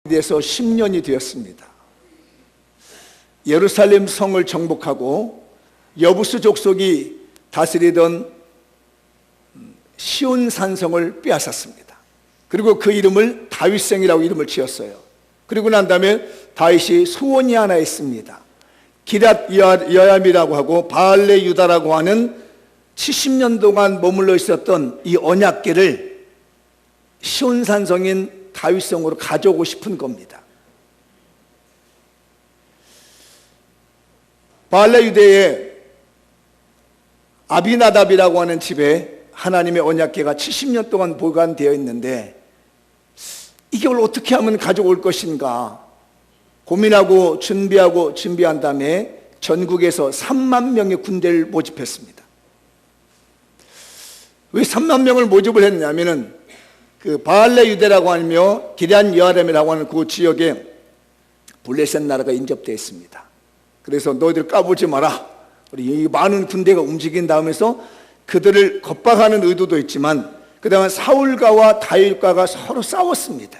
대해서 10년이 되었습니다. 예루살렘 성을 정복하고 여부스 족속이 다스리던 시온 산성을 빼앗았습니다. 그리고 그 이름을 다윗성이라고 이름을 지었어요. 그리고 난 다음에 다윗이 소원이 하나 있습니다. 기럇 여암이라고 하고 바알레 유다라고 하는 70년 동안 머물러 있었던 이 언약궤를 시온 산성인 다윗성으로 가져오고 싶은 겁니다. 바알레 유대의 아비나답이라고 하는 집에 하나님의 언약궤가 70년 동안 보관되어 있는데 이걸 어떻게 하면 가져올 것인가 고민하고 준비한 다음에 전국에서 3만 명의 군대를 모집했습니다. 왜 3만 명을 모집을 했냐면은 그 바알레 유대라고 하며 기럇 여아람이라고 하는 그 지역에 블레셋 나라가 인접되어 있습니다. 그래서 너희들 까불지 마라. 우리 많은 군대가 움직인다 하면서 그들을 겁박하는 의도도 있지만 그 다음에 사울과와 다윗과가 서로 싸웠습니다.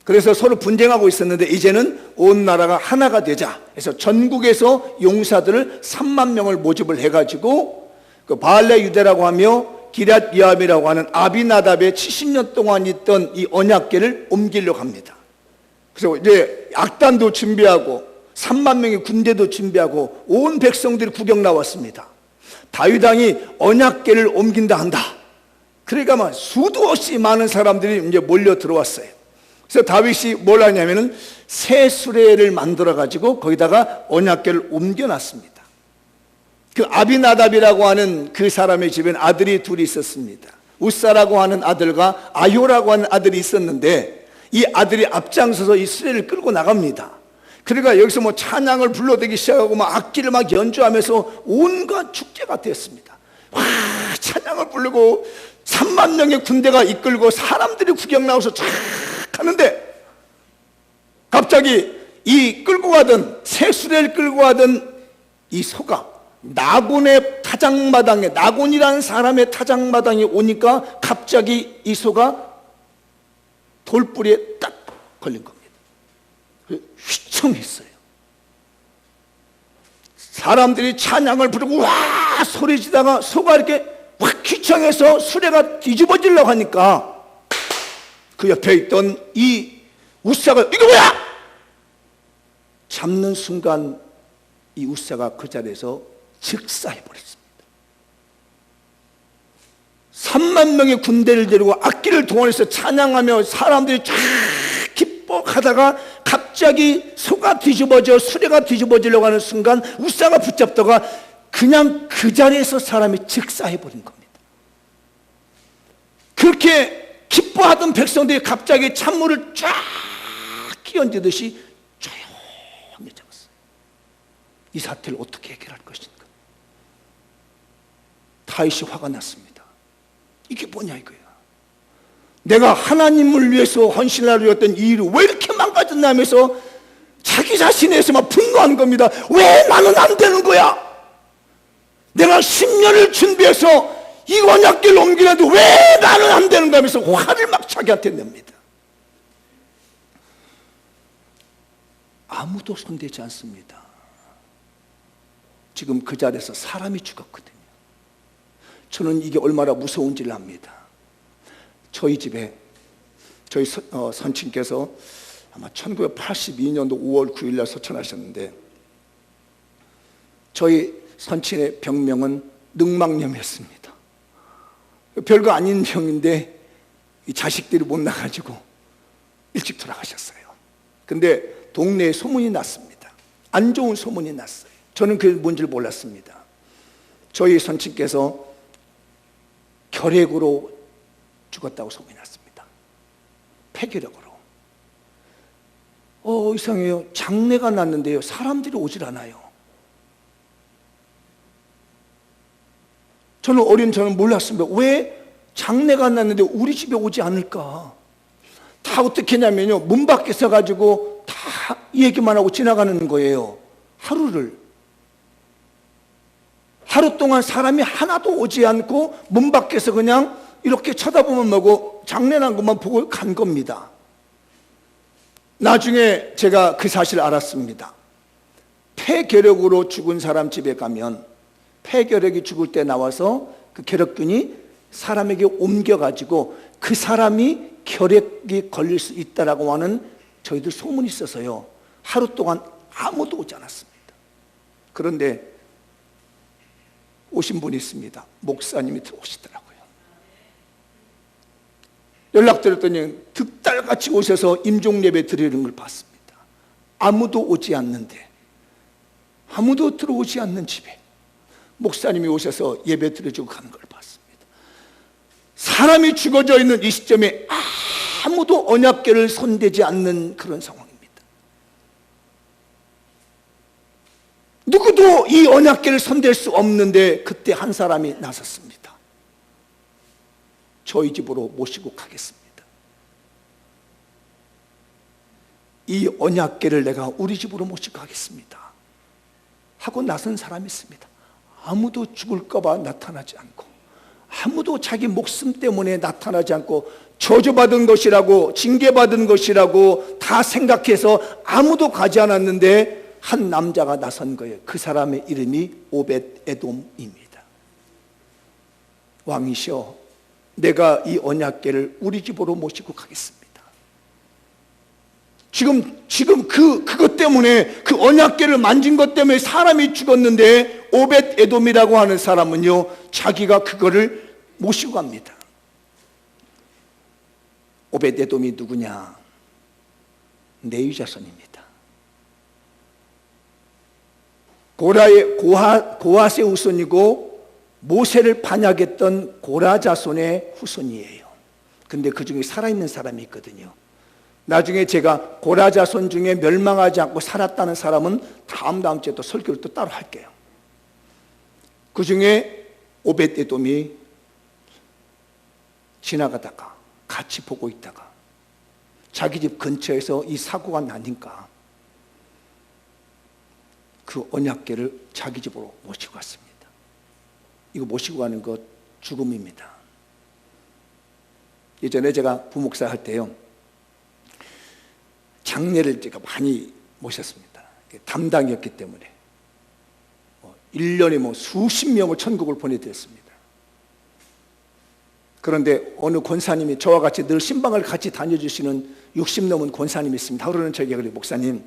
그래서 서로 분쟁하고 있었는데 이제는 온 나라가 하나가 되자 해서 전국에서 용사들을 3만 명을 모집을 해가지고 그 바알레 유대라고 하며 기럇 여암이라고 하는 아비나답의 70년 동안 있던 이 언약궤를 옮기려고 합니다. 그래서 이제 악단도 준비하고 3만 명의 군대도 준비하고 온 백성들이 구경 나왔습니다. 다윗 왕이 언약궤를 옮긴다 한다. 그러니까 수도 없이 많은 사람들이 이제 몰려 들어왔어요. 그래서 다윗이 뭘 하냐면은 새 수레를 만들어 가지고 거기다가 언약궤를 옮겨놨습니다. 그 아비나답이라고 하는 그 사람의 집에는 아들이 둘이 있었습니다. 우사라고 하는 아들과 아효라고 하는 아들이 있었는데 이 아들이 앞장서서 이 수레를 끌고 나갑니다. 그러니까 여기서 뭐 찬양을 불러대기 시작하고 막 악기를 막 연주하면서 온갖 축제가 됐습니다. 와, 찬양을 부르고 3만 명의 군대가 이끌고 사람들이 구경 나와서 쫙 하는데 갑자기 이 끌고 가던 새 수레를 끌고 가던 이 소가 나곤의 타작마당에 나곤이라는 사람의 타작마당에 오니까 갑자기 이 소가 돌뿌리에 딱 걸린 겁니다. 휘청했어요. 사람들이 찬양을 부르고 와 소리지다가 소가 이렇게 확 휘청해서 수레가 뒤집어지려고 하니까 그 옆에 있던 이 우사가 이거 뭐야? 잡는 순간 이 우사가 그 자리에서 즉사해버렸습니다. 3만 명의 군대를 데리고 악기를 동원해서 찬양하며 사람들이 쫙 기뻐하다가 갑자기 소가 뒤집어져 수레가 뒤집어지려고 하는 순간 우사가 붙잡다가 그냥 그 자리에서 사람이 즉사해버린 겁니다. 그렇게 기뻐하던 백성들이 갑자기 찬물을 쫙 끼얹듯이 조용히 잡았어요. 이 사태를 어떻게 해결할 것인가? 다윗이 화가 났습니다. 이게 뭐냐 이거야. 내가 하나님을 위해서 헌신하려 했던 이 일을 왜 이렇게 망가졌나 하면서 자기 자신에서 막 분노한 겁니다. 왜 나는 안 되는 거야? 내가 10년을 준비해서 이 언약궤를 옮기는데 왜 나는 안 되는가 하면서 화를 막 자기한테 냅니다. 아무도 손대지 않습니다. 지금 그 자리에서 사람이 죽었거든요. 저는 이게 얼마나 무서운지를 압니다. 저희 집에 저희 선친께서 아마 1982년도 5월 9일 날 서천하셨는데 저희 선친의 병명은 늑막염이었습니다. 별거 아닌 병인데 이 자식들이 못 나가지고 일찍 돌아가셨어요. 근데 동네에 소문이 났습니다. 안 좋은 소문이 났어요. 저는 그게 뭔지를 몰랐습니다. 저희 선친께서 결핵으로 죽었다고 소문이 났습니다. 폐결핵으로. 이상해요. 장례가 났는데요. 사람들이 오질 않아요. 저는 몰랐습니다. 왜 장례가 났는데 우리 집에 오지 않을까? 다 어떻게 했냐면요. 문 밖에 서가지고 다 얘기만 하고 지나가는 거예요. 하루 동안 사람이 하나도 오지 않고 문 밖에서 그냥 이렇게 쳐다보면 뭐고 장례난 것만 보고 간 겁니다. 나중에 제가 그 사실을 알았습니다. 폐결핵으로 죽은 사람 집에 가면 폐결핵이 죽을 때 나와서 그 결핵균이 사람에게 옮겨가지고 그 사람이 결핵이 걸릴 수 있다라고 하는 저희들 소문이 있어서요, 하루 동안 아무도 오지 않았습니다. 그런데 오신 분이 있습니다. 목사님이 들어오시더라고요. 연락드렸더니 득달같이 오셔서 임종예배 드리는 걸 봤습니다. 아무도 오지 않는데, 아무도 들어오지 않는 집에 목사님이 오셔서 예배 드려주고 가는 걸 봤습니다. 사람이 죽어져 있는 이 시점에 아무도 언약궤를 손대지 않는 그런 상황입니다. 누구도 이 언약궤를 손댈 수 없는데 그때 한 사람이 나섰습니다. 저희 집으로 모시고 가겠습니다. 이 언약궤를 내가 우리 집으로 모시고 가겠습니다 하고 나선 사람이 있습니다. 아무도 죽을까 봐 나타나지 않고, 아무도 자기 목숨 때문에 나타나지 않고, 저주받은 것이라고 징계받은 것이라고 다 생각해서 아무도 가지 않았는데 한 남자가 나선 거예요. 그 사람의 이름이 오벳 에돔입니다. 왕이시여, 내가 이 언약궤를 우리 집으로 모시고 가겠습니다. 지금 그것 때문에, 그 언약궤를 만진 것 때문에 사람이 죽었는데 오벳 에돔이라고 하는 사람은요, 자기가 그거를 모시고 갑니다. 오벳 에돔이 누구냐? 레위 자손입니다. 고핫의 후손이고 모세를 반역했던 고라 자손의 후손이에요. 근데 그 중에 살아있는 사람이 있거든요. 나중에 제가 고라 자손 중에 멸망하지 않고 살았다는 사람은 다음 주에 또 설교를 또 따로 할게요. 그 중에 오벳 에돔이 지나가다가 같이 보고 있다가 자기 집 근처에서 이 사고가 나니까 그 언약궤를 자기 집으로 모시고 갔습니다. 이거 모시고 가는 것 죽음입니다. 예전에 제가 부목사 할 때요, 장례를 제가 많이 모셨습니다. 담당이었기 때문에 1년에 수십 명을 천국을 보내드렸습니다. 그런데 어느 권사님이, 저와 같이 늘 신방을 같이 다녀주시는 60 넘은 권사님이 있습니다. 하루는 저에게 그래요, 목사님,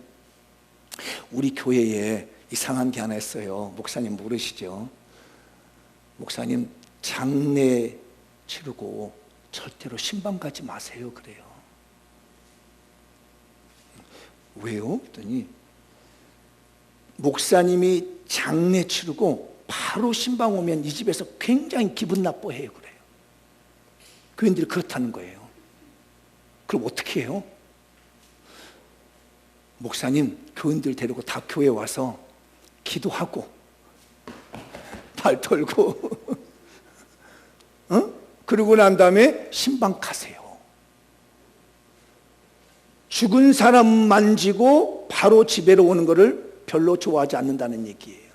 우리 교회에 이상한 게 하나 있어요. 목사님 모르시죠? 목사님, 장례 치르고 절대로 신방 가지 마세요. 그래요. 왜요? 그랬더니 목사님이 장례 치르고 바로 신방 오면 이 집에서 굉장히 기분 나빠해요. 그래요. 교인들이 그렇다는 거예요. 그럼 어떻게 해요? 목사님, 교인들 데리고 다 교회 와서 기도하고 발 털고 그러고 난 다음에 신방 가세요. 죽은 사람 만지고 바로 집에로 오는 것을 별로 좋아하지 않는다는 얘기예요.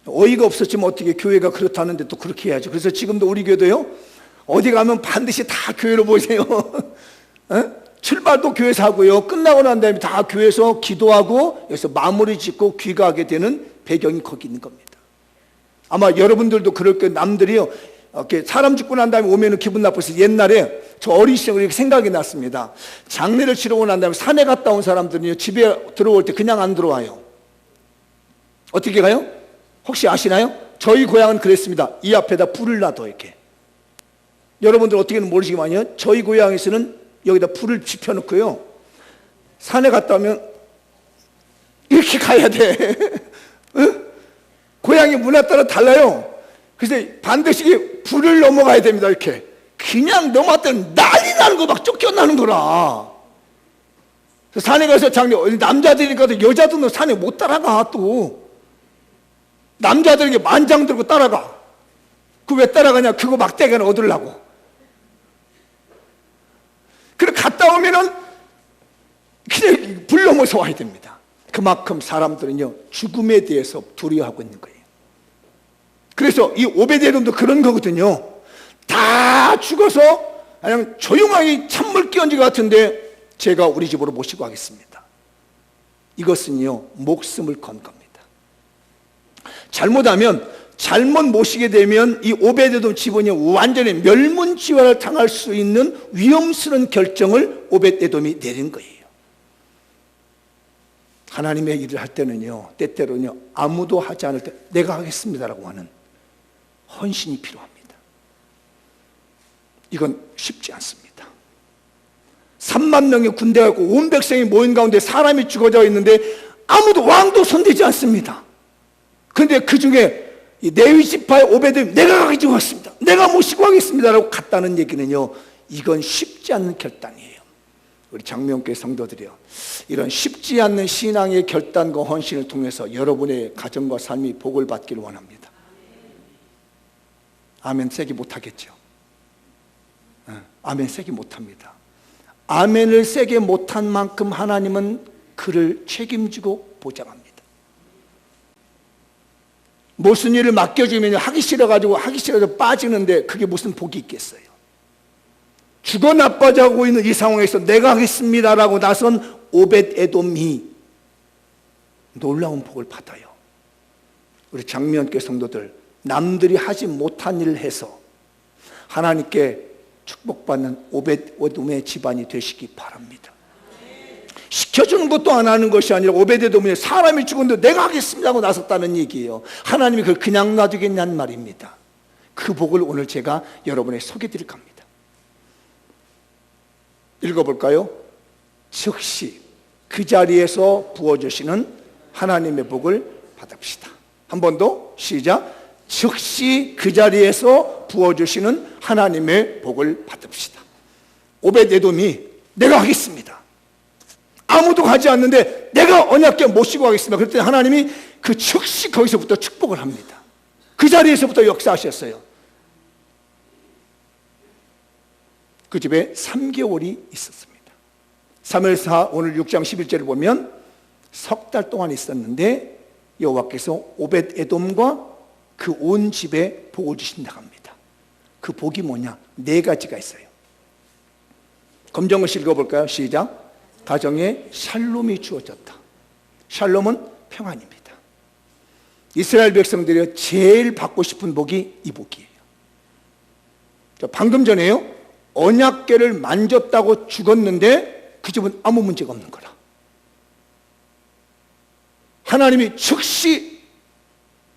어이가 없었지만 어떻게, 교회가 그렇다는데 또 그렇게 해야죠. 그래서 지금도 우리 교회도요, 어디 가면 반드시 다 교회로 모세요. 출발도 교회에서 하고요, 끝나고 난 다음에 다 교회에서 기도하고 여기서 마무리 짓고 귀가하게 되는 배경이 거기 있는 겁니다. 아마 여러분들도 그럴 거예요. 남들이요, 이렇게 사람 죽고 난 다음에 오면은 기분 나빠서, 옛날에 저 어린 시절에 이렇게 생각이 났습니다. 장례를 치르고 난 다음에 산에 갔다 온 사람들은요, 집에 들어올 때 그냥 안 들어와요. 어떻게 가요? 혹시 아시나요? 저희 고향은 그랬습니다. 이 앞에다 불을 놔둬, 이렇게. 여러분들 어떻게는 모르시겠지만요, 저희 고향에서는 여기다 불을 지펴놓고요, 산에 갔다 오면 이렇게 가야 돼. 고향의 문화 따라 달라요. 그래서 반드시 불을 넘어가야 됩니다. 이렇게 그냥 넘어갔더니 난리 나는 거, 막 쫓겨나는 거라. 산에 가서 남자들이니까 여자들은 산에 못 따라가. 또 남자들에게 만장 들고 따라가. 그 왜 따라가냐? 그거 막대기는 얻으려고. 그래 갔다 오면은 그냥 불 넘어서 와야 됩니다. 그만큼 사람들은요, 죽음에 대해서 두려워하고 있는 거예요. 그래서 이 오베데돔도 그런 거거든요. 다 죽어서 그냥 조용하게 찬물 끼얹은 것 같은데 제가 우리 집으로 모시고 가겠습니다. 이것은요, 목숨을 건 겁니다. 잘못하면, 잘못 모시게 되면 이 오벳에돔 집은이 완전히 멸문지화를 당할 수 있는 위험스러운 결정을 오벳에돔이 내린 거예요. 하나님의 일을 할 때는요, 때때로는요, 아무도 하지 않을 때 내가 하겠습니다라고 하는 헌신이 필요합니다. 이건 쉽지 않습니다. 3만 명의 군대가 있고 온 백성이 모인 가운데 사람이 죽어져 있는데 아무도, 왕도 손대지 않습니다. 그런데 그 중에 레위 지파의 오벳은 내가 가지고 왔습니다, 내가 모시고 가겠습니다라고 갔다는 얘기는요, 이건 쉽지 않은 결단이에요. 우리 장명교회 성도들이요, 이런 쉽지 않는 신앙의 결단과 헌신을 통해서 여러분의 가정과 삶이 복을 받기를 원합니다. 아멘 세게 못하겠죠? 아멘 세게 못합니다. 아멘을 세게 못한 만큼 하나님은 그를 책임지고 보장합니다. 무슨 일을 맡겨주면 하기 싫어가지고 빠지는데 그게 무슨 복이 있겠어요? 죽어 나빠져가고 있는 이 상황에서 내가 하겠습니다라고 나선 오벳에돔이 놀라운 복을 받아요. 우리 장미연교회 성도들, 남들이 하지 못한 일을 해서 하나님께 축복받는 오벳에돔의 집안이 되시기 바랍니다. 시켜주는 것도 안 하는 것이 아니라 오벳에돔이 사람이 죽었는데 내가 하겠습니다 하고 나섰다는 얘기예요. 하나님이 그걸 그냥 놔두겠냐는 말입니다. 그 복을 오늘 제가 여러분에게 소개드릴 겁니다. 읽어볼까요? 즉시 그 자리에서 부어주시는 하나님의 복을 받읍시다. 한 번 더 시작. 즉시 그 자리에서 부어주시는 하나님의 복을 받읍시다. 오벳에돔이 내가 하겠습니다, 아무도 가지 않는데 내가 언약궤 모시고 가겠습니다. 그랬더니 하나님이 그 즉시 거기서부터 축복을 합니다. 그 자리에서부터 역사하셨어요. 그 집에 3개월이 있었습니다. 사무엘하 오늘 6장 11절을 보면 석 달 동안 있었는데 여호와께서 오벳에돔과 그 온 집에 복을 주신다고 합니다. 그 복이 뭐냐? 4가지가 있어요. 검정글씨 읽어볼까요? 시작. 가정에 샬롬이 주어졌다. 샬롬은 평안입니다. 이스라엘 백성들이 제일 받고 싶은 복이 이 복이에요. 방금 전에요, 언약궤를 만졌다고 죽었는데 그 집은 아무 문제가 없는 거라. 하나님이 즉시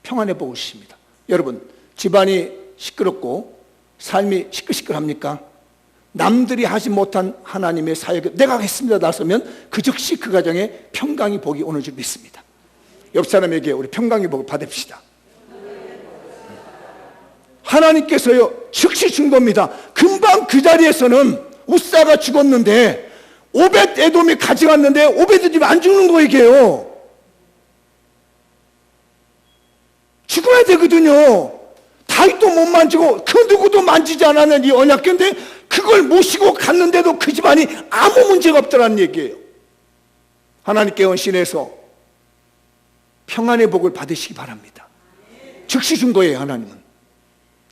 평안의 복을 주십니다. 여러분, 집안이 시끄럽고 삶이 시끌시끌합니까? 남들이 하지 못한 하나님의 사역을 내가 하겠습니다 나서면 그 즉시 그 가정에 평강의 복이 오는 줄 믿습니다. 옆 사람에게 우리 평강의 복을 받읍시다. 하나님께서요 즉시 준 겁니다. 금방 그 자리에서는 우사가 죽었는데 오벳에돔이 가져갔는데 오벳에돔이 안 죽는 거예요. 죽어야 되거든요. 다윗도 못 만지고 그 누구도 만지지 않았는 이 언약궤인데 그걸 모시고 갔는데도 그 집안이 아무 문제가 없더라는 얘기예요. 하나님께 헌신해서 평안의 복을 받으시기 바랍니다. 즉시 준 거예요, 하나님은.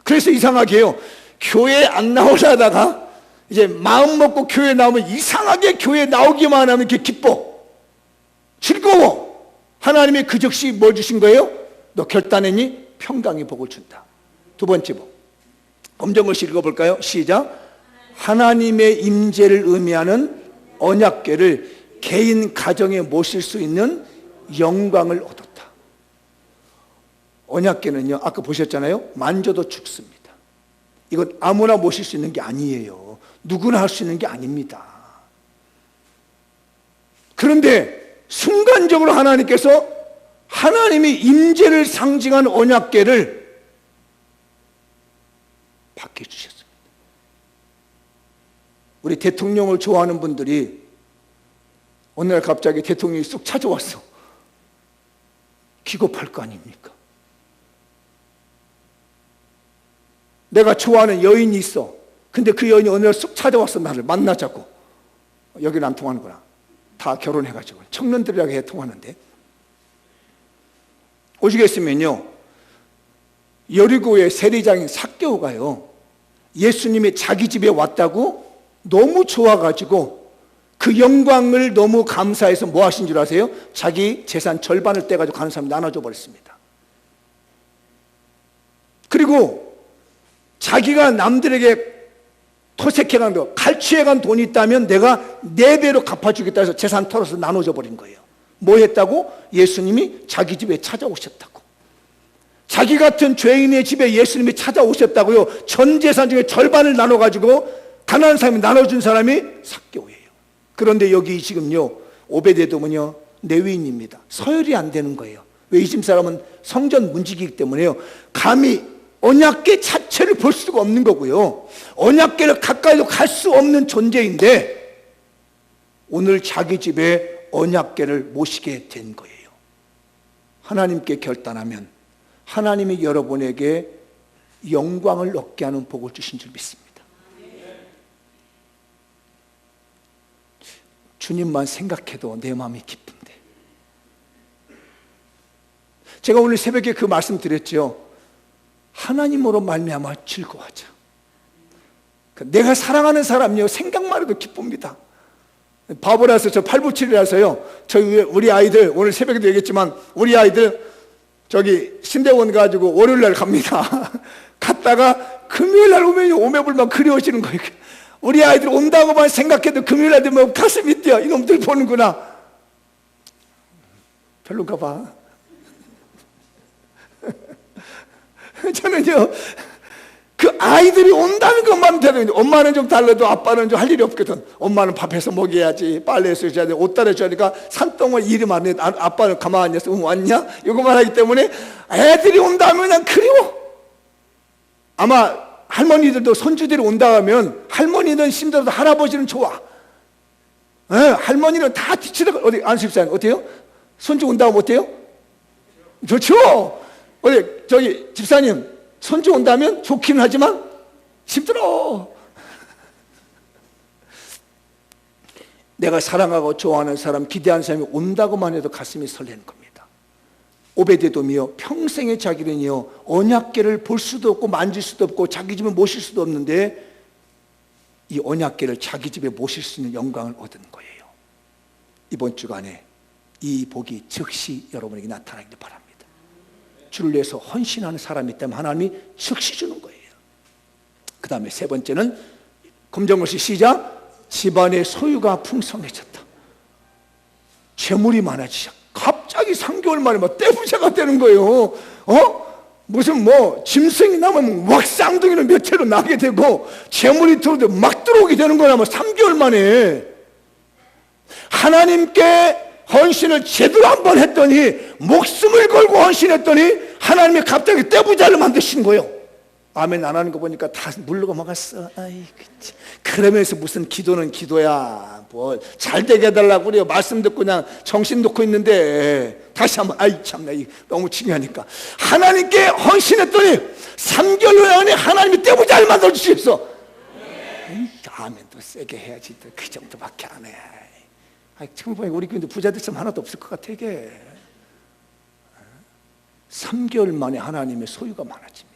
그래서 이상하게요, 교회 안 나오려다가 이제 마음 먹고 교회 나오면 이상하게 교회 나오기만 하면 이렇게 기뻐, 즐거워. 하나님이 그 즉시 뭘 주신 거예요? 너 결단했니? 평강의 복을 준다. 두 번째 복, 검정글씨 읽어볼까요? 시작. 하나님의 임재를 의미하는 언약궤를 개인 가정에 모실 수 있는 영광을 얻었다. 언약궤는요, 아까 보셨잖아요, 만져도 죽습니다. 이건 아무나 모실 수 있는 게 아니에요. 누구나 할 수 있는 게 아닙니다. 그런데 순간적으로 하나님께서 하나님의 임재를 상징한 언약궤를 받게 주셨습니다. 우리 대통령을 좋아하는 분들이 어느 날 갑자기 대통령이 쑥 찾아왔어. 기겁할 거 아닙니까? 내가 좋아하는 여인이 있어. 근데 그 여인이 어느 날 쑥 찾아왔어. 나를 만나자고. 여기는 안 통하는구나. 다 결혼해가지고 청년들이랑 해 통하는데, 오시겠으면요, 여리고의 세리장인 삭개오가요 예수님이 자기 집에 왔다고 너무 좋아가지고 그 영광을 너무 감사해서 뭐 하신 줄 아세요? 자기 재산 절반을 떼가지고 가는 사람이 나눠줘 버렸습니다. 그리고 자기가 남들에게 토색해간 거, 갈취해간 돈이 있다면 내가 4배로 갚아주겠다 해서 재산 털어서 나눠줘 버린 거예요. 뭐 했다고? 예수님이 자기 집에 찾아오셨다고. 자기 같은 죄인의 집에 예수님이 찾아오셨다고요. 전 재산 중에 절반을 나눠가지고 가난한 사람이 나눠준 사람이 삭개오예요. 그런데 여기 지금요, 오베데돔은요 레위인입니다. 서열이 안 되는 거예요. 왜? 이 집 사람은 성전 문지기이기 때문에요, 감히 언약궤 자체를 볼 수가 없는 거고요, 언약궤를 가까이도 갈 수 없는 존재인데 오늘 자기 집에 언약궤를 모시게 된 거예요. 하나님께 결단하면 하나님이 여러분에게 영광을 얻게 하는 복을 주신 줄 믿습니다. 주님만 생각해도 내 마음이 기쁜데, 제가 오늘 새벽에 그 말씀 드렸죠. 하나님으로 말미암아 즐거워하자. 내가 사랑하는 사람이요, 생각만 해도 기쁩니다. 바보라서, 저 897이라서요, 우리 아이들, 오늘 새벽에도 얘기했지만 우리 아이들 저기 신대원 가지고 월요일날 갑니다. 갔다가 금요일날 오면 오매불만 그리워지는 거예요. 우리 아이들 온다고만 생각해도 금요일날 되면 가슴이 뛰어. 이놈들 보는구나. 별론가 봐. 저는요, 그 아이들이 온다는 것만 돼도, 엄마는 좀 달라도 아빠는 좀 할 일이 없거든. 엄마는 밥해서 먹여야지, 빨래해서 해줘야 돼, 옷 따라줘야 되니까 산동을 일이 많네. 아빠는 가만히 있어. 왔냐? 이거만 하기 때문에 애들이 온다면 그냥 그리워. 아마 할머니들도 손주들이 온다 하면 할머니는 힘들어도 할아버지는 좋아. 할머니는 다 뒤치다가, 어디 안수집사님 어때요? 손주 온다 하면 어때요? 좋죠. 어디 저기 집사님 손주 온다면 좋기는 하지만 힘들어. 내가 사랑하고 좋아하는 사람, 기대하는 사람이 온다고만 해도 가슴이 설레는 겁니다. 오베데돔이요, 평생의 자기는요 언약궤를 볼 수도 없고 만질 수도 없고 자기 집에 모실 수도 없는데 이 언약궤를 자기 집에 모실 수 있는 영광을 얻은 거예요. 이번 주간에 이 복이 즉시 여러분에게 나타나기를 바랍니다. 주를 위해서 헌신하는 사람이 있다면 하나님이 즉시 주는 거예요. 그 다음에 세 번째는 금정글씨 시작. 집안의 소유가 풍성해졌다. 재물이 많아지자. 갑자기 3개월 만에 막 떼부자가 되는 거예요. 무슨 짐승이 나면 막 쌍둥이는 몇 채로 나게 되고 재물이 들어오도 막 들어오게 되는 거야. 3개월 만에. 하나님께 헌신을 제대로 한번 했더니, 목숨을 걸고 헌신했더니 하나님이 갑자기 떼부자를 만드신 거예요. 아멘 안 하는 거 보니까 다 물르고 먹었어. 아이, 그치. 그러면서 무슨 기도는 기도야. 뭐 잘 되게 해달라고 그래요. 말씀 듣고 그냥 정신 놓고 있는데 다시 한번, 아이 참나, 너무 중요하니까 하나님께 헌신했더니 3개월 안에 하나님이 떼부자를 만들어주셨어. 아멘도 세게 해야지. 그 정도밖에 안 해. 지금 보니까 우리 교인들 부자들 좀 하나도 없을 것 같아. 이게 3개월 만에 하나님의 소유가 많아집니다.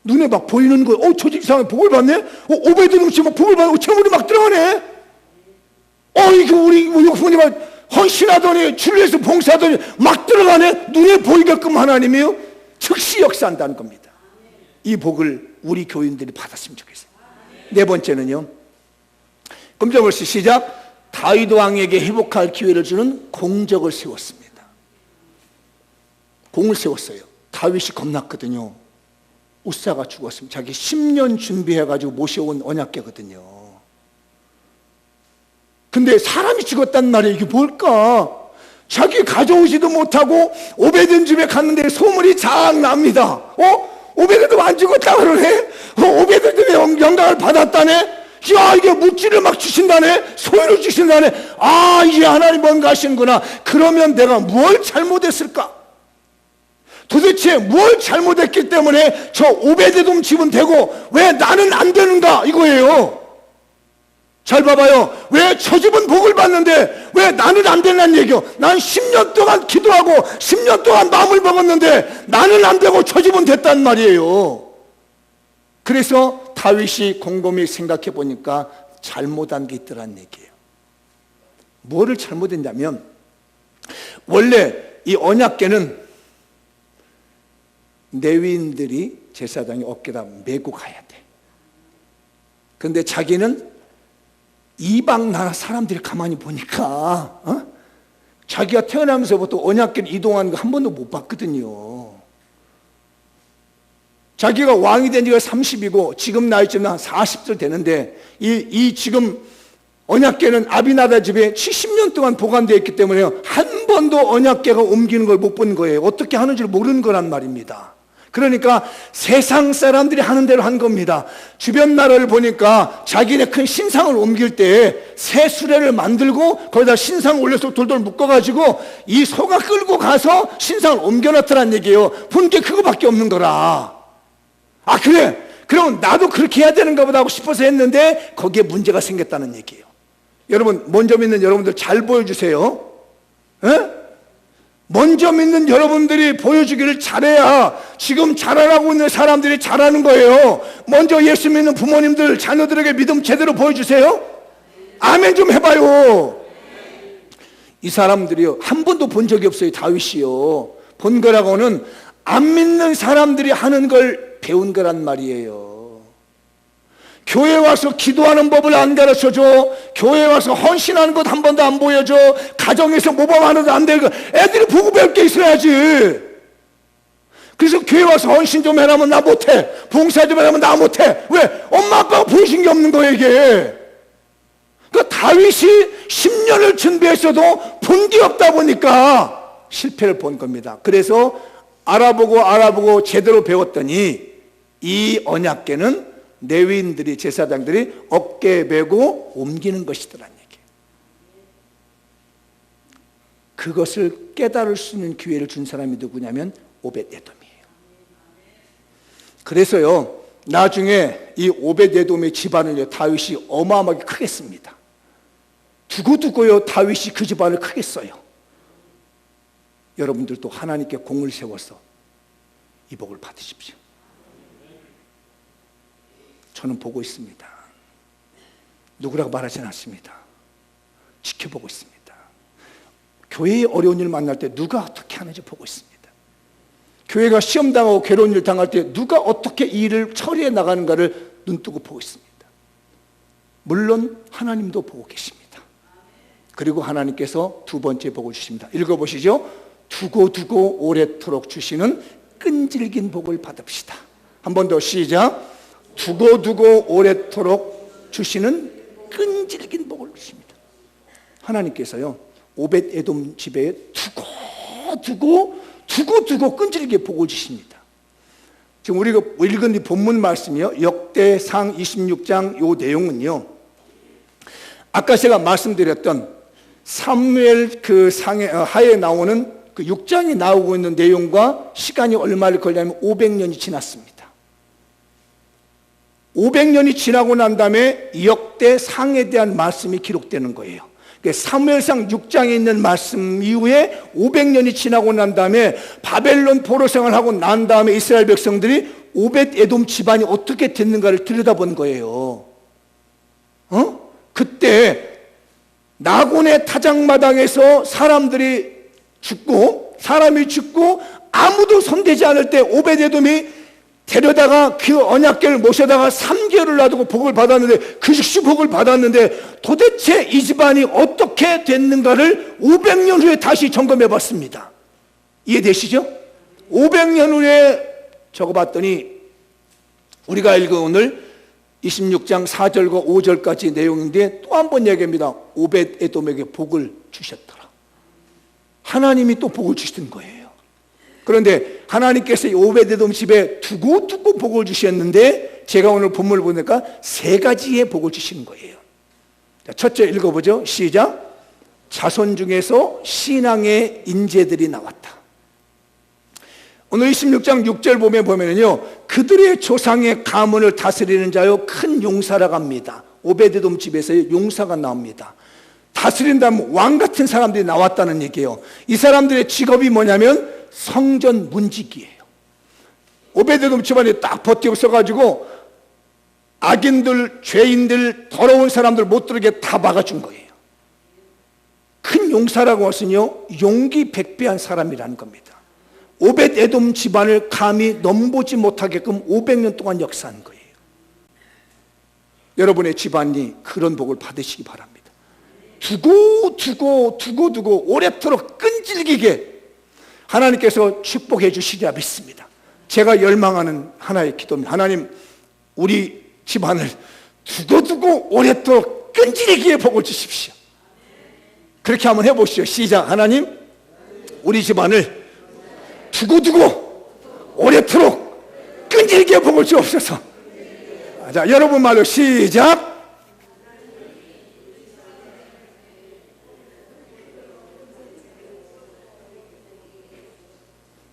눈에 막 보이는 거예요. 저 집 이상하게 복을 받네. 오베드돔 씨 막 복을 받고 재물이 막 들어가네. 이거 우리 육부님 헌신하더니 주를 위해서 봉사하더니 막 들어가네. 눈에 보이게끔 하나님이요 즉시 역사한다는 겁니다. 이 복을 우리 교인들이 받았으면 좋겠어요. 네 번째는요, 금정글씨 시작. 다윗 왕에게 회복할 기회를 주는 공적을 세웠습니다. 공을 세웠어요. 다윗이 겁났거든요. 우사가 죽었으면 자기 10년 준비해가지고 모셔온 언약궤거든요. 근데 사람이 죽었단 말이에요. 이게 뭘까? 자기 가져오지도 못하고 오베드돔 집에 갔는데 소문이 쫙 납니다. 오베드돔 안 죽었다 그러네? 오베드돔의 영광을 받았다네? 야, 이게 묵지를 막 주신다네? 소유를 주신다네? 이제 하나님 뭔가 하시는구나. 그러면 내가 뭘 잘못했을까? 도대체 뭘 잘못했기 때문에 저 오베데돔 집은 되고 왜 나는 안 되는가 이거예요. 잘 봐봐요. 왜 저 집은 복을 받는데 왜 나는 안 되는 얘기요. 난 10년 동안 기도하고 10년 동안 마음을 먹었는데 나는 안 되고 저 집은 됐단 말이에요. 그래서 다윗이 곰곰이 생각해 보니까 잘못한 게 있더란 얘기예요. 뭐를 잘못했냐면, 원래 이 언약궤는 레위인들이 제사장의 어깨에다 메고 가야 돼. 그런데 자기는 이방 나라 사람들이 가만히 보니까 자기가 태어나면서부터 언약궤를 이동하는 거 한 번도 못 봤거든요. 자기가 왕이 된 지가 30이고 지금 나이쯤 한 40살 되는데 이 지금 언약궤는 아비나다 집에 70년 동안 보관되어 있기 때문에 한 번도 언약궤가 옮기는 걸 못 본 거예요. 어떻게 하는 줄 모르는 거란 말입니다. 그러니까 세상 사람들이 하는 대로 한 겁니다. 주변 나라를 보니까 자기네 큰 신상을 옮길 때 새 수레를 만들고 거기다 신상을 올려서 돌돌 묶어가지고 이 소가 끌고 가서 신상을 옮겨놨더란 얘기예요. 본 게 그거밖에 없는 거라. 아, 그래? 그럼 나도 그렇게 해야 되는가 보다 하고 싶어서 했는데 거기에 문제가 생겼다는 얘기예요. 여러분, 먼저 믿는 여러분들 잘 보여주세요. 에? 먼저 믿는 여러분들이 보여주기를 잘해야 지금 자라나고 있는 사람들이 잘하는 거예요. 먼저 예수 믿는 부모님들 자녀들에게 믿음 제대로 보여주세요. 아멘 좀 해봐요. 이 사람들이요, 한 번도 본 적이 없어요. 다윗이요, 본 거라고는 안 믿는 사람들이 하는 걸 배운 거란 말이에요. 교회 와서 기도하는 법을 안 가르쳐줘. 교회 와서 헌신하는 것 한 번도 안 보여줘. 가정에서 모범하는 거 안 되고 애들이 보고 배울 게 있어야지. 그래서 교회 와서 헌신 좀 해라면 나 못해, 봉사 좀 해라면 나 못해. 왜? 엄마 아빠가 보여준 게 없는 거예요 이게. 그 다윗이 10년을 준비했어도 본 게 없다 보니까 실패를 본 겁니다. 그래서 알아보고 제대로 배웠더니 이 언약궤는 레위인들이, 제사장들이 어깨에 메고 옮기는 것이더란 얘기예요. 그것을 깨달을 수 있는 기회를 준 사람이 누구냐면 오벳에돔이에요. 그래서요, 나중에 이 오벳에돔의 집안을 다윗이 어마어마하게 크게 씁니다. 두고두고요, 다윗이 그 집안을 크게 써요. 여러분들도 하나님께 공을 세워서 이 복을 받으십시오. 저는 보고 있습니다. 누구라고 말하지는 않습니다. 지켜보고 있습니다. 교회의 어려운 일 만날 때 누가 어떻게 하는지 보고 있습니다. 교회가 시험당하고 괴로운 일 당할 때 누가 어떻게 이 일을 처리해 나가는가를 눈뜨고 보고 있습니다. 물론 하나님도 보고 계십니다. 그리고 하나님께서 두 번째 복을 주십니다. 읽어보시죠. 두고 오래도록 주시는 끈질긴 복을 받읍시다. 한 번 더 시작. 두고 오래도록 주시는 끈질긴 복을 주십니다. 하나님께서요, 오벳에돔 집에 두고 끈질기게 복을 주십니다. 지금 우리가 읽은 이 본문 말씀이요, 역대상 26장 요 내용은요, 아까 제가 말씀드렸던 사무엘 그 상에 하에 나오는 그 6장이 나오고 있는 내용과 시간이 얼마를 걸냐면 500년이 지났습니다. 500년이 지나고 난 다음에 역대상에 대한 말씀이 기록되는 거예요. 사무엘상 6장에 있는 말씀 이후에 500년이 지나고 난 다음에 바벨론 포로 생활하고 난 다음에 이스라엘 백성들이 오벳에돔 집안이 어떻게 됐는가를 들여다본 거예요. 그때 나곤의 타작마당에서 사람이 죽고 아무도 손대지 않을 때 오벳에돔이 데려다가 그 언약궤를 모셔다가 3개월을 놔두고 복을 받았는데, 그 즉시 복을 받았는데 도대체 이 집안이 어떻게 됐는가를 500년 후에 다시 점검해 봤습니다. 이해되시죠? 500년 후에 적어봤더니 우리가 읽은 오늘 26장 4절과 5절까지 내용인데 또 한 번 얘기합니다. 오벳에돔에게 복을 주셨더라. 하나님이 또 복을 주시던 거예요. 그런데 하나님께서 이 오벳에돔 집에 두고 복을 주셨는데, 제가 오늘 본문을 보니까 3가지의 복을 주시는 거예요. 첫째 읽어보죠. 시작. 자손 중에서 신앙의 인재들이 나왔다. 오늘 26장 6절 보면은요, 그들의 조상의 가문을 다스리는 자요 큰 용사라고 합니다. 오벳에돔 집에서 용사가 나옵니다. 다스린다면 왕 같은 사람들이 나왔다는 얘기예요. 이 사람들의 직업이 뭐냐면 성전 문지기예요. 오벳에돔 집안이 딱 버티고 써가지고 악인들, 죄인들, 더러운 사람들 못 들게 다 막아준 거예요. 큰 용사라고 것은요, 용기 백배한 사람이라는 겁니다. 오벳 에돔 집안을 감히 넘보지 못하게끔 500년 동안 역사한 거예요. 여러분의 집안이 그런 복을 받으시기 바랍니다. 두고 오래도록 끈질기게 하나님께서 축복해 주시리라 믿습니다. 제가 열망하는 하나의 기도입니다. 하나님, 우리 집안을 두고 오래도록 끈질기게 복을 주십시오. 그렇게 한번 해보시죠. 시작. 하나님, 우리 집안을 두고 오래도록 끈질기게 복을 주옵소서. 자, 여러분 말로 시작.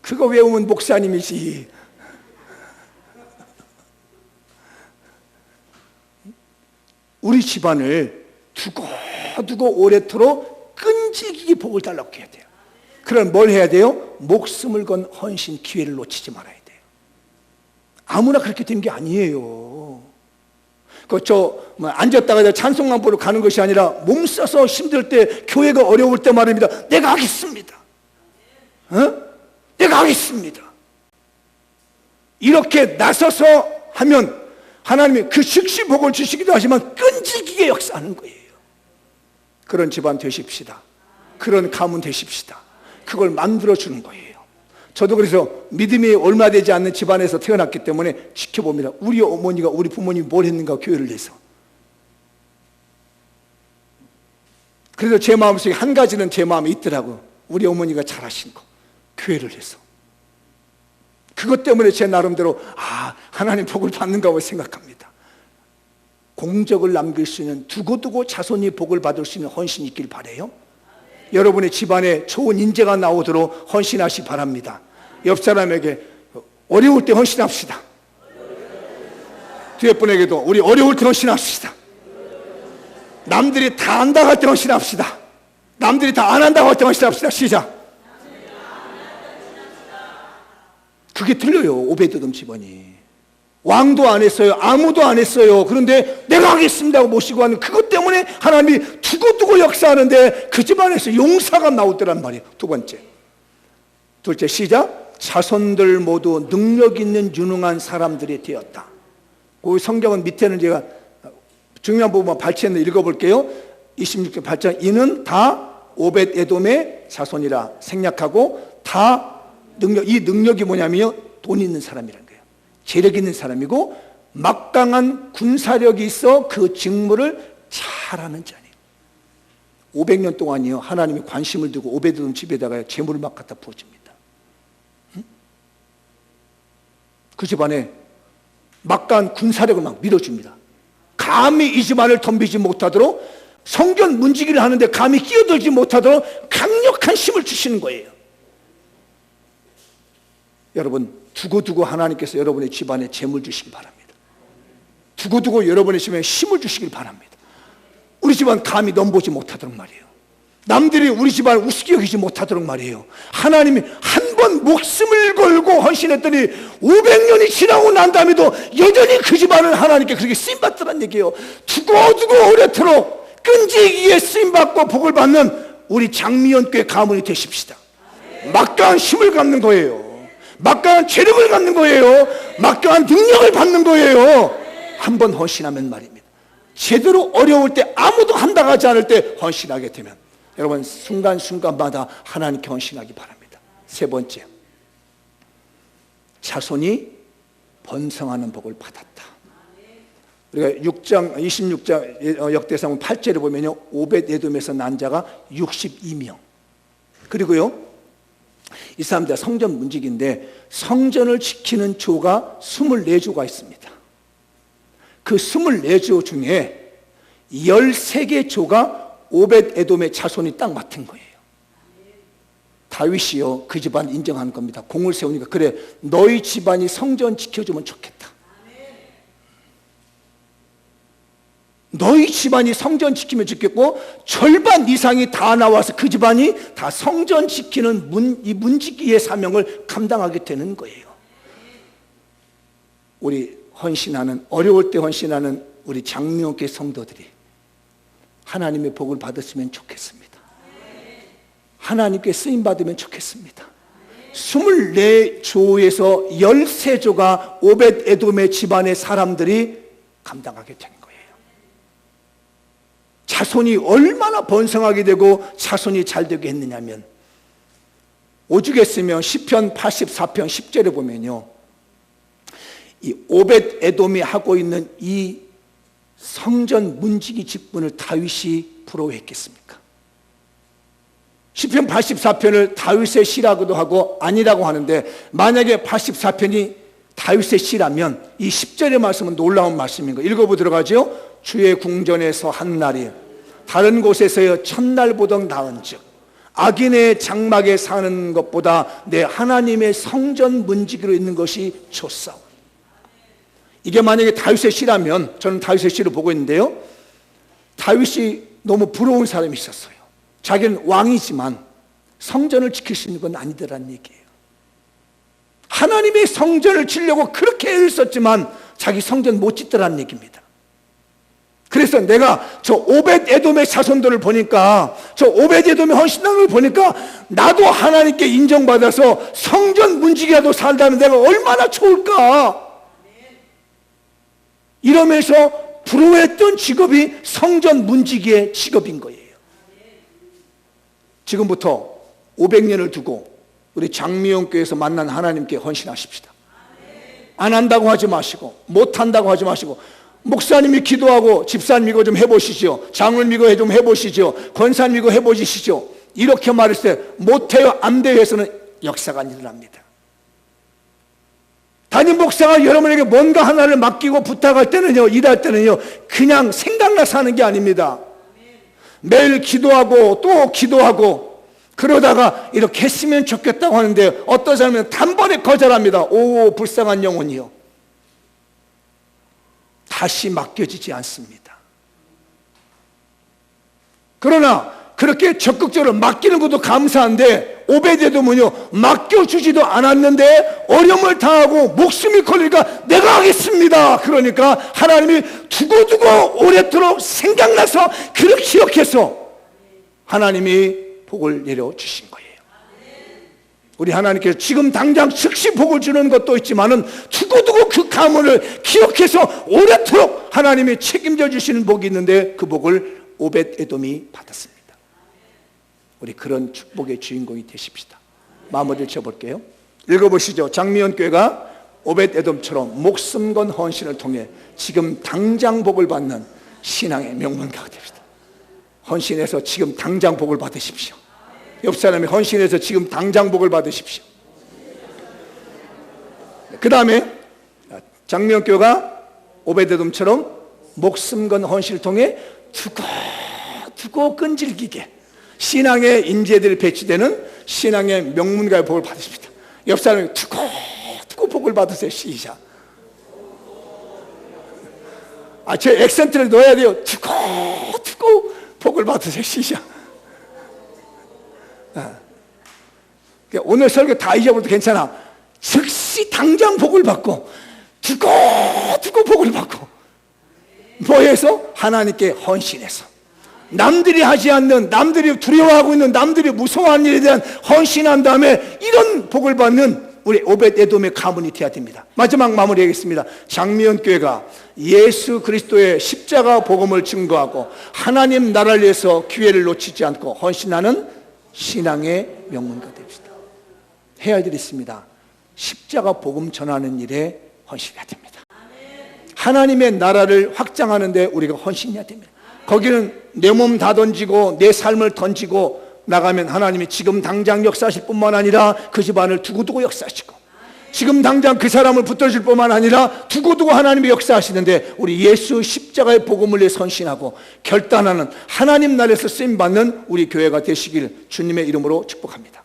그거 외우면 목사님이지. 우리 집안을 두고 오래도록 끈질기게 복을 달라고 해야 돼요. 그럼 뭘 해야 돼요? 목숨을 건 헌신 기회를 놓치지 말아야 돼요. 아무나 그렇게 된 게 아니에요. 앉았다가 찬송만 보러 가는 것이 아니라 몸써서 힘들 때, 교회가 어려울 때 말입니다. 내가 하겠습니다. 내가 하겠습니다. 이렇게 나서서 하면 하나님이 그 즉시 복을 주시기도 하지만 끈질기게 역사하는 거예요. 그런 집안 되십시다. 그런 가문 되십시다. 그걸 만들어주는 거예요. 저도 그래서 믿음이 얼마 되지 않는 집안에서 태어났기 때문에 지켜봅니다. 우리 어머니가, 우리 부모님이 뭘 했는가, 교회를 위해서. 그래서 제 마음속에 한 가지는 제 마음에 있더라고요. 우리 어머니가 잘하신 거, 교회를 해서. 그것 때문에 제 나름대로 하나님 복을 받는가 고 생각합니다. 공적을 남길 수 있는, 두고 자손이 복을 받을 수 있는 헌신이 있길 바라요. 여러분의 집안에 좋은 인재가 나오도록 헌신하시 바랍니다. 옆 사람에게 어려울 때 헌신합시다. 뒤에 분에게도 우리 어려울 때 헌신합시다. 남들이 다 안다고 할 때 헌신합시다. 남들이 다 안 한다고 할 때 헌신합시다. 시작. 그게 틀려요. 오베드돔 집안이. 왕도 안 했어요. 아무도 안 했어요. 그런데 내가 하겠습니다 하고 모시고 하는 그것 때문에 하나님이 두고 역사하는데 그 집안에서 용사가 나오더란 말이에요. 두 번째. 둘째, 시작. 자손들 모두 능력 있는 유능한 사람들이 되었다. 그 성경은 밑에는 제가 중요한 부분만 발췌했는데 읽어볼게요. 26절 8절. 이는 다 오벳 에돔의 자손이라 생략하고 다 이 능력이 뭐냐면요, 돈 있는 사람이라는 거예요. 재력 있는 사람이고 막강한 군사력이 있어 그 직무를 잘하는 자니에요. 500년 동안이요, 하나님이 관심을 두고 오베드돔 집에다가 재물을 막 갖다 부어줍니다. 그 집안에 막강한 군사력을 막 밀어줍니다. 감히 이 집안을 덤비지 못하도록, 성전 문지기를 하는데 감히 끼어들지 못하도록 강력한 힘을 주시는 거예요. 여러분, 두고 하나님께서 여러분의 집안에 재물 주시기 바랍니다. 두고 여러분의 집안에 힘을 주시길 바랍니다. 우리 집안 감히 넘보지 못하도록 말이에요. 남들이 우리 집안을 우습게 여기지 못하도록 말이에요. 하나님이 한 번 목숨을 걸고 헌신했더니 500년이 지나고 난 다음에도 여전히 그 집안을 하나님께 그렇게 쓰임받더란 얘기예요. 두고 오래도록 끈질기게 쓰임받고 복을 받는 우리 장미연교회 가문이 되십시다. 막강한 힘을 갖는 거예요. 막강한 체력을 갖는 거예요. 막강한 능력을 받는 거예요. 한번 헌신하면 말입니다. 제대로 어려울 때, 아무도 한다고 하지 않을 때 헌신하게 되면 여러분 순간순간마다 하나님께 헌신하기 바랍니다. 세 번째, 자손이 번성하는 복을 받았다. 우리가 26장 역대상 8절에 보면요, 오벳 에돔에서 난 자가 62명. 그리고요, 이 사람들 성전 문지기인데 성전을 지키는 조가 24조가 있습니다. 그 24조 중에 13개 조가 오벳 에돔의 자손이 딱 맡은 거예요. 다윗이요, 그 집안 인정하는 겁니다. 공을 세우니까, 그래, 너희 집안이 성전 지켜주면 좋겠다. 너희 집안이 성전 지키면 좋겠고, 절반 이상이 다 나와서 그 집안이 다 성전 지키는 이 문지기의 사명을 감당하게 되는 거예요. 우리 헌신하는, 어려울 때 헌신하는 우리 장미원교회 성도들이 하나님의 복을 받았으면 좋겠습니다. 하나님께 쓰임받으면 좋겠습니다. 24조에서 13조가 오벳 에돔의 집안의 사람들이 감당하게 된 거예요. 자손이 얼마나 번성하게 되고 자손이 잘 되게 했느냐면, 오죽했으면 시편 84편 10절에 보면요, 이 오벳 에돔이 하고 있는 이 성전 문지기 직분을 다윗이 부러워했겠습니까? 시편 84편을 다윗의 시라고도 하고 아니라고 하는데, 만약에 84편이 다윗의 시라면 이 10절의 말씀은 놀라운 말씀인 거예요. 읽어보도록 하죠. 주의 궁전에서 한 날이 다른 곳에서의 첫날보다 나은즉 악인의 장막에 사는 것보다 내 하나님의 성전 문지기로 있는 것이 좋사오. 이게 만약에 다윗의 시라면, 저는 다윗의 시를 보고 있는데요, 다윗이 너무 부러운 사람이 있었어요. 자기는 왕이지만 성전을 지킬 수 있는 건 아니더란 얘기예요. 하나님의 성전을 지려고 그렇게 애를 썼지만 자기 성전 못 짓더란 얘기입니다. 그래서 내가 저 오벳 에돔의 자손들을 보니까, 저 오벳 에돔의 헌신하는 걸 보니까 나도 하나님께 인정받아서 성전 문지기라도 살다면 내가 얼마나 좋을까, 이러면서 부러워했던 직업이 성전 문지기의 직업인 거예요. 지금부터 500년을 두고 우리 장미영교회에서 만난 하나님께 헌신하십시다. 안 한다고 하지 마시고, 못 한다고 하지 마시고, 목사님이 기도하고 집사님 이거 좀 해보시죠, 장로님 이거 좀 해보시죠, 권사님 이거 해보시죠, 이렇게 말했을 때 못해요, 안 돼요 해서는 역사가 안 일어납니다. 담임 목사가 여러분에게 뭔가 하나를 맡기고 부탁할 때는요, 일할 때는요, 그냥 생각나서 하는 게 아닙니다. 매일 기도하고 또 기도하고 그러다가 이렇게 했으면 좋겠다고 하는데 어떤 사람은 단번에 거절합니다. 오, 불쌍한 영혼이요. 다시 맡겨지지 않습니다. 그러나 그렇게 적극적으로 맡기는 것도 감사한데, 오베데돔은요, 맡겨주지도 않았는데 어려움을 당하고 목숨이 걸리니까 내가 하겠습니다. 그러니까 하나님이 두고두고 오랫도록 생각나서 그렇게 기억해서 하나님이 복을 내려주신 거예요. 우리 하나님께서 지금 당장 즉시 복을 주는 것도 있지만은 두고두고 그 가문을 기억해서 오랫도록 하나님이 책임져 주시는 복이 있는데, 그 복을 오벳 에돔이 받았습니다. 우리 그런 축복의 주인공이 되십시다. 마무리를 쳐볼게요. 읽어보시죠. 장미연교회가 오벳 에돔처럼 목숨 건 헌신을 통해 지금 당장 복을 받는 신앙의 명문가가 됩시다. 헌신해서 지금 당장 복을 받으십시오. 옆 사람이 헌신해서 지금 당장 복을 받으십시오. 그 다음에 장미연교회가 오벳 에돔처럼 목숨 건 헌신을 통해 두고 끈질기게 신앙의 인재들이 배치되는 신앙의 명문가의 복을 받으십니다. 옆 사람이 두고 복을 받으세요. 시작. 제 액센트를 넣어야 돼요. 두고 복을 받으세요. 시작. 오늘 설교 다 잊어버려도 괜찮아. 즉시 당장 복을 받고 두고 복을 받고, 뭐해서? 하나님께 헌신해서, 남들이 하지 않는, 남들이 두려워하고 있는, 남들이 무서워하는 일에 대한 헌신한 다음에 이런 복을 받는 우리 오벳 에돔의 가문이 되어야 됩니다. 마지막 마무리하겠습니다. 장미연교회가 예수 그리스도의 십자가 복음을 증거하고 하나님 나라를 위해서 기회를 놓치지 않고 헌신하는 신앙의 명문가 됩시다. 해야 할 일이 있습니다. 십자가 복음 전하는 일에 헌신해야 됩니다. 하나님의 나라를 확장하는 데 우리가 헌신해야 됩니다. 거기는 내 몸 다 던지고 내 삶을 던지고 나가면 하나님이 지금 당장 역사하실 뿐만 아니라 그 집안을 두고두고 역사하시고, 지금 당장 그 사람을 붙들어줄 뿐만 아니라 두고두고 하나님이 역사하시는데, 우리 예수 십자가의 복음을 위해 선신하고 결단하는 하나님 나라에서 쓰임받는 우리 교회가 되시길 주님의 이름으로 축복합니다.